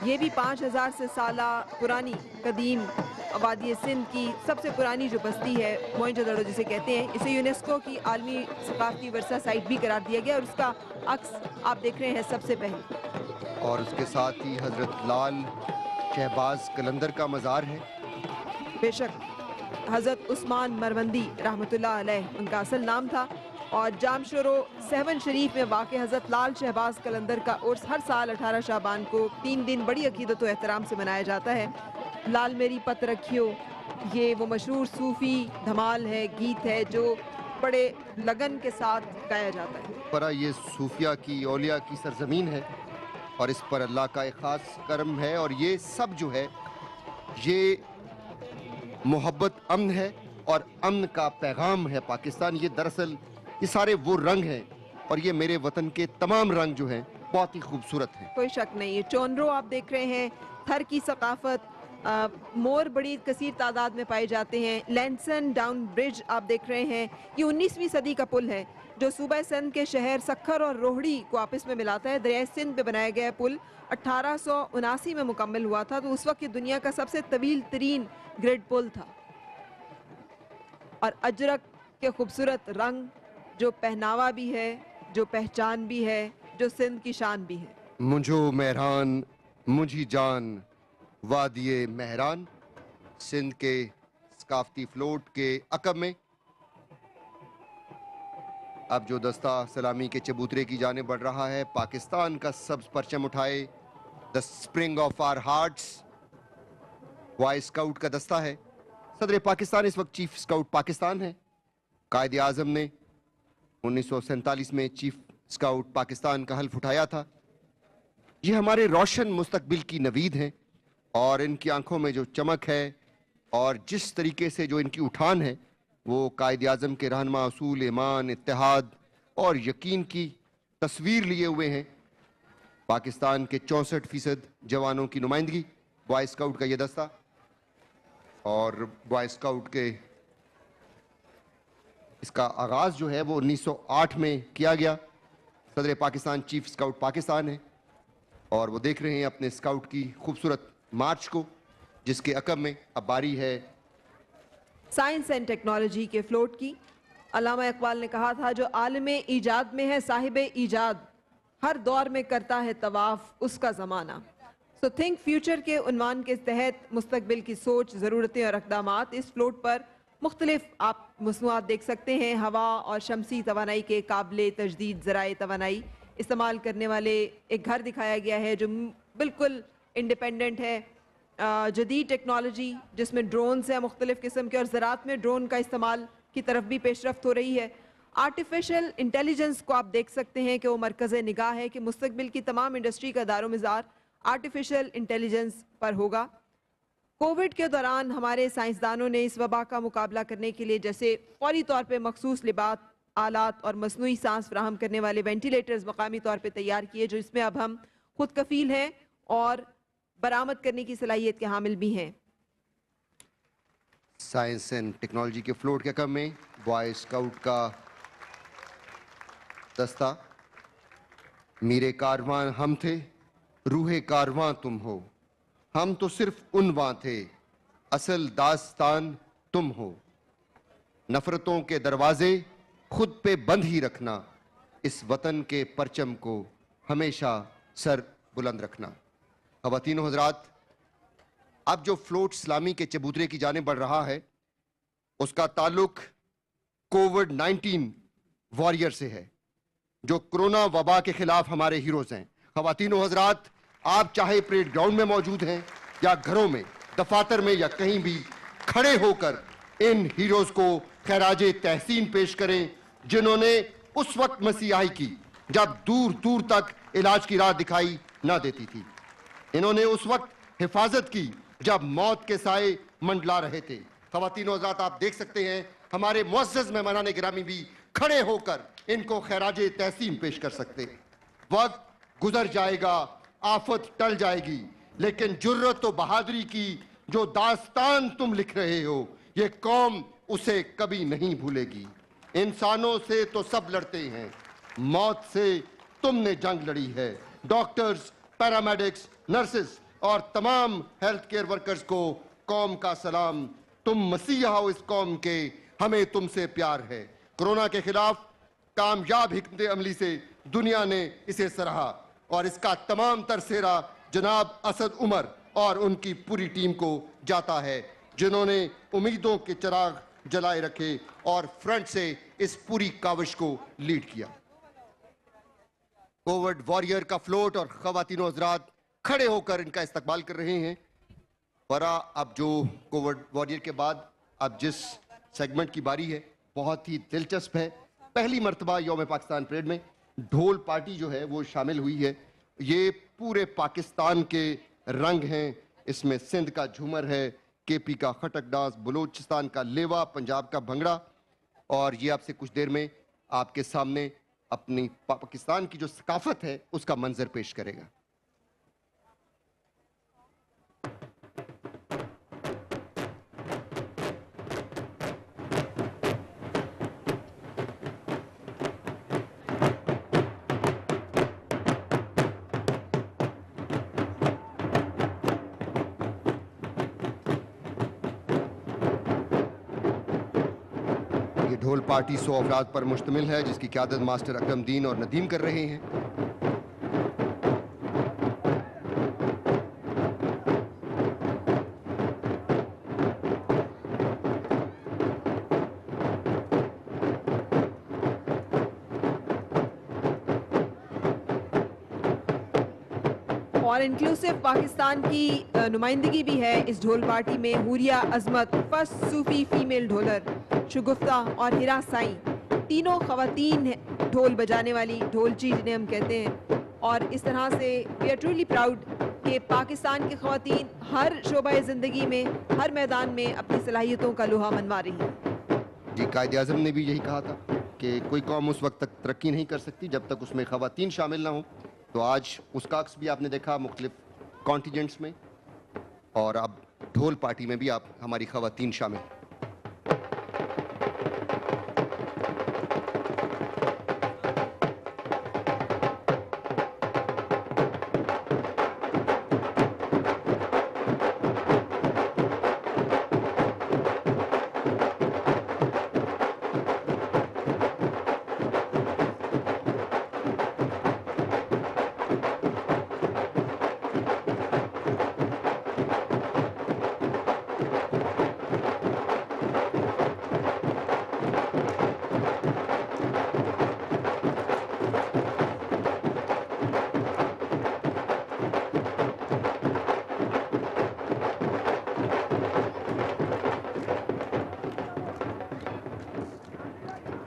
ये भी 5000 से साला पुरानी कदीम वादी सिंध की सबसे पुरानी जो बस्ती है मोइंजोदड़ो जिसे कहते हैं, इसे यूनेस्को की आलमी सकाफती वर्सा साइट भी करार दिया गया और उसका अक्स आप देख रहे हैं सबसे पहले। और उसके साथ ही हजरत लाल शहबाज कलंदर का मज़ार है। बेशक हज़रत उस्मान मरवंदी रहमतुल्लाह अलैह उनका असल नाम था और जामशोरो सहवन शरीफ में वाक़ हज़रत लाल शहबाज कलंदर का उर्स हर साल 18 शाबान को 3 दिन बड़ी अकीदत व एहतराम से मनाया जाता है। लाल मेरी पत रखियो ये वो मशहूर सूफ़ी धमाल है, गीत है जो बड़े लगन के साथ गाया जाता है। पर ये सूफिया की औलिया की सरजमीन है और इस पर अल्लाह का एक ख़ास करम है और ये सब जो है ये मोहब्बत अमन है और अमन का पैगाम है पाकिस्तान। ये दरअसल ये सारे वो रंग हैं और ये मेरे वतन के तमाम रंग जो हैं बहुत ही खूबसूरत हैं। कोई शक नहीं है। चोनरो आप देख रहे हैं, थर की सकाफत, मोर बड़ी कसीर तादाद में पाए जाते हैं। लैंसन डाउन ब्रिज आप देख रहे हैं, ये 19वीं सदी का पुल है जो सूबा सिंध के शहर सखर और रोहड़ी को आपस में मिलाता है। दरिया सिंध पे बनाया गया पुल 1879 में मुकम्मल हुआ था, तो उस वक्त ये दुनिया का सबसे तवील तरीन ग्रिड पुल था। और अजरक के खूबसूरत रंग जो पहनावा भी है, जो पहचान भी है, जो सिंध की शान भी है। मुझो मेहरान मुझी जान वादिये मेहरान, सिंध के सकाफती फ्लोट के अकब में अब जो दस्ता सलामी के चबूतरे की जाने बढ़ रहा है, पाकिस्तान का सब्ज परचम उठाए, the spring of our hearts boy scout का दस्ता है। सदर पाकिस्तान इस वक्त चीफ स्काउट पाकिस्तान है। कायद आज़म ने 1947 में चीफ स्काउट पाकिस्तान का हल्फ उठाया था। ये हमारे रोशन मुस्तकबिल की नवीद हैं और इनकी आंखों में जो चमक है और जिस तरीके से जो इनकी उठान है वो कायद आज़म के रहनुमा असूल ईमान, इत्तेहाद और यकीन की तस्वीर लिए हुए हैं। पाकिस्तान के 64% जवानों की नुमाइंदगी बॉय स्काउट का ये दस्ता, और बॉय स्काउट के इसका आगाज़ जो है वो 1908 में किया गया। सदर पाकिस्तान चीफ स्काउट पाकिस्तान है। और वो देख रहे हैं अपने स्काउट की खूबसूरत मार्च को, जिसके अकब में अब बारी है साइंस एंड टेक्नोलॉजी के फ्लोट की। अल्लामा इकबाल ने कहा था, जो आलमे ईजाद में है साहिबे ईजाद, हर दौर में करता है तवाफ उसका ज़माना। सो थिंक फ्यूचर के उन्वान के तहत मुस्तकबिल की सोच, ज़रूरतें और इक़दामात। इस फ्लोट पर मुख्तलिफ आप मसनूआत देख सकते हैं। हवा और शमसी तवानाई के काबिल तजदीद ज़राए तवानाई इस्तेमाल करने वाले एक घर दिखाया गया है जो बिल्कुल इंडिपेंडेंट है। जदीद टेक्नोलॉजी जिसमें ड्रोन्स हैं मुख्तलिफ किस्म के, और ज़राअत में ड्रोन का इस्तेमाल की तरफ भी पेशरफ्त हो रही है। आर्टिफिशियल इंटेलिजेंस को आप देख सकते हैं कि वो मरकज़ निगाह है कि मुस्तकबिल की तमाम इंडस्ट्री का दारोमज़ार आर्टिफिशियल इंटेलिजेंस पर होगा। कोविड के दौरान हमारे साइंसदानों ने इस वबा का मुकाबला करने के लिए जैसे फौरी तौर पे मखसूस लिबास, आलात और मसनूई सांस फ्राहम करने वाले वेंटिलेटर्स मकामी तौर पे तैयार किए, जो इसमें अब हम खुद कफील हैं और बरामद करने की सलाहियत के हामिल भी हैं। साइंस एंड टेक्नोलॉजी के फ्लोट के कम में बॉय स्काउट का दस्ता। मीरे कारवां हम थे, रूहे कारवां तुम हो, हम तो सिर्फ उनवां थे, असल दास्तान तुम हो। नफरतों के दरवाजे खुद पे बंद ही रखना, इस वतन के परचम को हमेशा सर बुलंद रखना। ख़वातीनो हज़रात, अब जो फ्लोट इस्लामी के चबूतरे की जाने बढ़ रहा है, उसका ताल्लुक कोविड-19 वॉरियर से है, जो कोरोना वबा के खिलाफ हमारे हीरोज हैं। ख़वातीनो हज़रात, आप चाहे परेड ग्राउंड में मौजूद हैं या घरों में, दफातर में या कहीं भी, खड़े होकर इन हीरोज को खैराजे तहसीन पेश करें, जिन्होंने उस वक्त मसीहाई की जब दूर दूर तक इलाज की राह दिखाई ना देती थी। इन्होंने उस वक्त हिफाजत की जब मौत के साए मंडला रहे थे। ख़वातीनो हज़रात, आप देख सकते हैं हमारे मुअज़्ज़ज़ मेहमानान गिरामी भी खड़े होकर इनको खैराजे तहसीन पेश कर सकते हैं। वक्त गुजर जाएगा, आफत टल जाएगी, लेकिन जुर्रत और बहादुरी की जो दास्तान तुम लिख रहे हो, ये कौम उसे कभी नहीं भूलेगी। इंसानों से तो सब लड़ते हैं, मौत से तुमने जंग लड़ी है। डॉक्टर्स, पैरामेडिक्स, नर्सेस और तमाम हेल्थ केयर वर्कर्स को कौम का सलाम। तुम मसीहा हो इस कौम के, हमें तुमसे प्यार है। कोरोना के खिलाफ कामयाब हिकमत अमली से दुनिया ने इसे सराहा और इसका तमाम तरसेरा जनाब असद उमर और उनकी पूरी टीम को जाता है, जिन्होंने उम्मीदों के चिराग जलाए रखे और फ्रंट से इस पूरी काविश को लीड किया। कोविड वॉरियर का फ्लोट और ख़वातीनो हज़रात खड़े होकर इनका इस्तकबाल कर रहे हैं। वरा अब जो कोविड वॉरियर के बाद अब जिस सेगमेंट की बारी है, बहुत ही दिलचस्प है। पहली मर्तबा यौम पाकिस्तान परेड में ढोल पार्टी जो है वो शामिल हुई है। ये पूरे पाकिस्तान के रंग हैं, इसमें सिंध का झूमर है, केपी का खटक डांस, बलूचिस्तान का लेवा, पंजाब का भंगड़ा, और ये आपसे कुछ देर में आपके सामने अपनी पाकिस्तान की जो सकाफत है उसका मंजर पेश करेगा। ढोल पार्टी 100 अफराद पर मुश्तमिल है, जिसकी क़यादत मास्टर अकरम दीन और नदीम कर रहे हैं। और इंक्लूसिव पाकिस्तान की नुमाइंदगी भी है इस ढोल पार्टी में। हुरिया अजमत, फर्स्ट सूफी फीमेल ढोलर शुगुफ्ता और हिरा साई, तीनों ख़वातीन ढोल बजाने वाली ढोलची जिन्हें हम कहते हैं। और इस तरह से वी आर ट्रूली प्राउड कि पाकिस्तान की ख़वातीन हर शोबा ज़िंदगी में, हर मैदान में अपनी सलाहियतों का लोहा मनवा रही हैं। जी, कायदे आज़म ने भी यही कहा था कि कोई कौम उस वक्त तक तरक्की नहीं कर सकती जब तक उसमें ख़वातीन शामिल ना हो। तो आज उसका अक्स भी आपने देखा मुख्तलिफ कॉन्टिजेंट्स में, और अब ढोल पार्टी में भी आप हमारी ख़वातीन शामिल।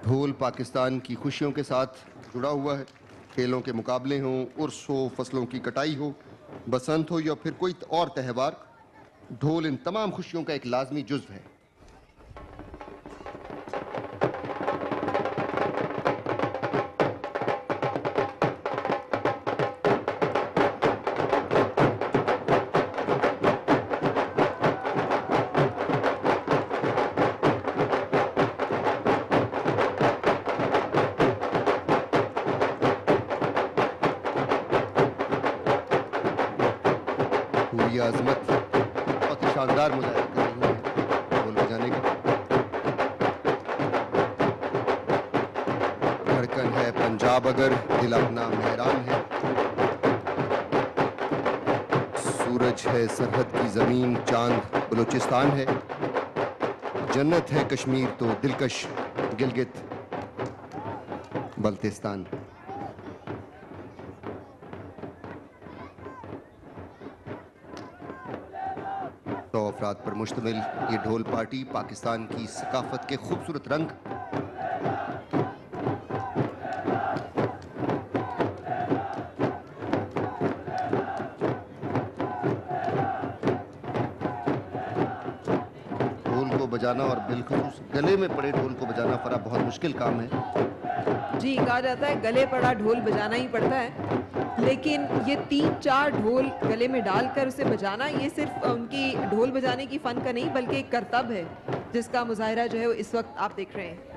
ढोल पाकिस्तान की खुशियों के साथ जुड़ा हुआ है। खेलों के मुकाबले हों, उर्स हो, फसलों की कटाई हो, बसंत हो या फिर कोई और त्यौहार, ढोल इन तमाम खुशियों का एक लाजमी जुज्व है। पूरी आजमत बहुत ही शानदार मुजाहिरा कर रही है ढोल बजाने का। धड़कन है पंजाब अगर दिल अपना मेहरान है, सूरज है सरहद की जमीन, चांद बलूचिस्तान है, जन्नत है कश्मीर तो दिलकश गिलगित बल्तिस्तान। 100 अफराद पर मुश्तमिल ये ढोल पार्टी पाकिस्तान की सकाफत के खूबसूरत रंग, ढोल को बजाना और बिलखसूस गले में पड़े ढोल को बजाना फरा बहुत मुश्किल काम है। जी, कहा जाता है गले पड़ा ढोल बजाना ही पड़ता है, लेकिन ये 3-4 ढोल गले में डालकर उसे बजाना, ये सिर्फ उनकी ढोल बजाने की फन का नहीं बल्कि एक करतब है जिसका मुजाहिरा जो है वो इस वक्त आप देख रहे हैं।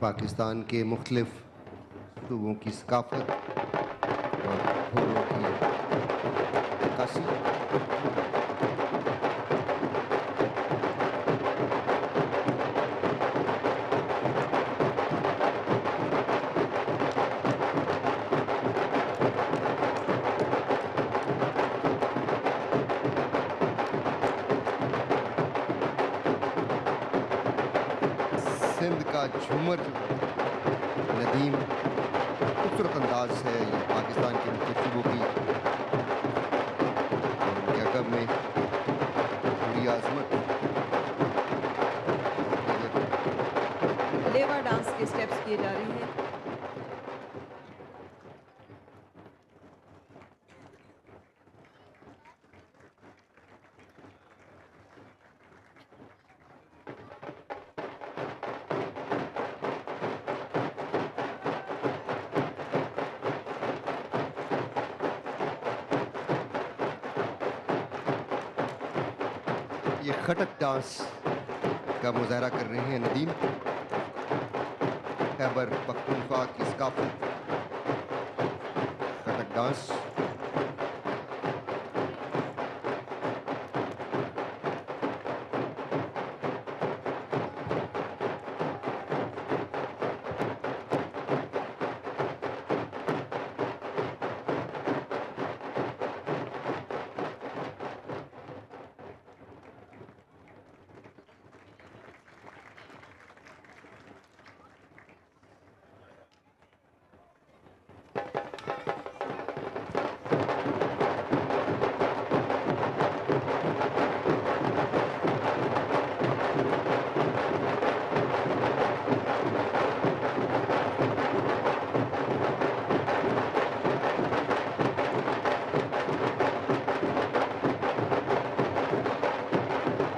पाकिस्तान के मुख्तलिफ सूबों की सकाफत और घोड़ों की अक्कासी। सिंध का झूमर जो नदीम खूबसूरत अंदाज है ये पाकिस्तान के मुख्य सूबों की और उनके अकब में पूरी आजमत लेवा डांस के स्टेप्स किए जा रहे हैं। ये खटक डांस का मुजाहरा कर रहे हैं नदीम। खैबर पख्तूनख्वा की सकाफत खटक डांस।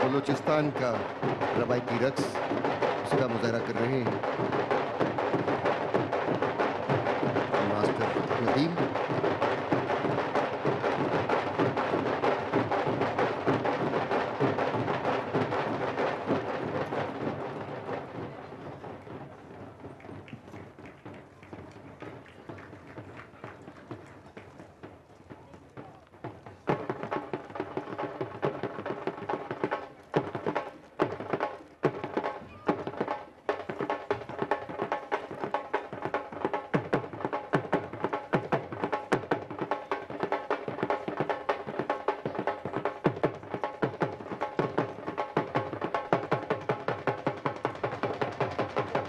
बलूचिस्तान का रवायती रक्स उसका मुजाहरा कर रहे हैं मास्टर नदीम।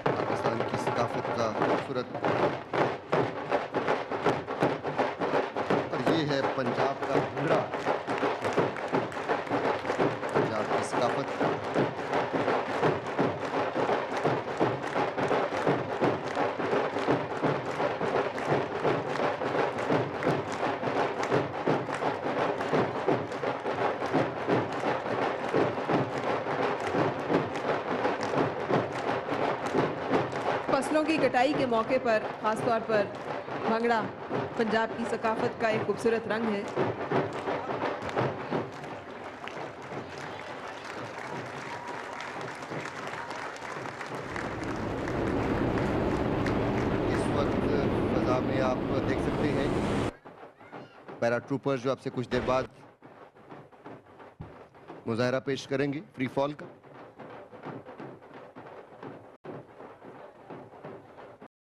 पाकिस्तान की सकाफत का खूबसूरत और ये है पंजाब का भंगड़ा। पंजाब की सकाफत फसलों की कटाई के मौके पर खासतौर पर भंगड़ा पंजाब की सकाफत का एक खूबसूरत रंग है। इस वक्त फजा में आप देख सकते हैं पैरा ट्रूपर्स जो आपसे कुछ देर बाद मुजाहरा पेश करेंगे फ्री फॉल का।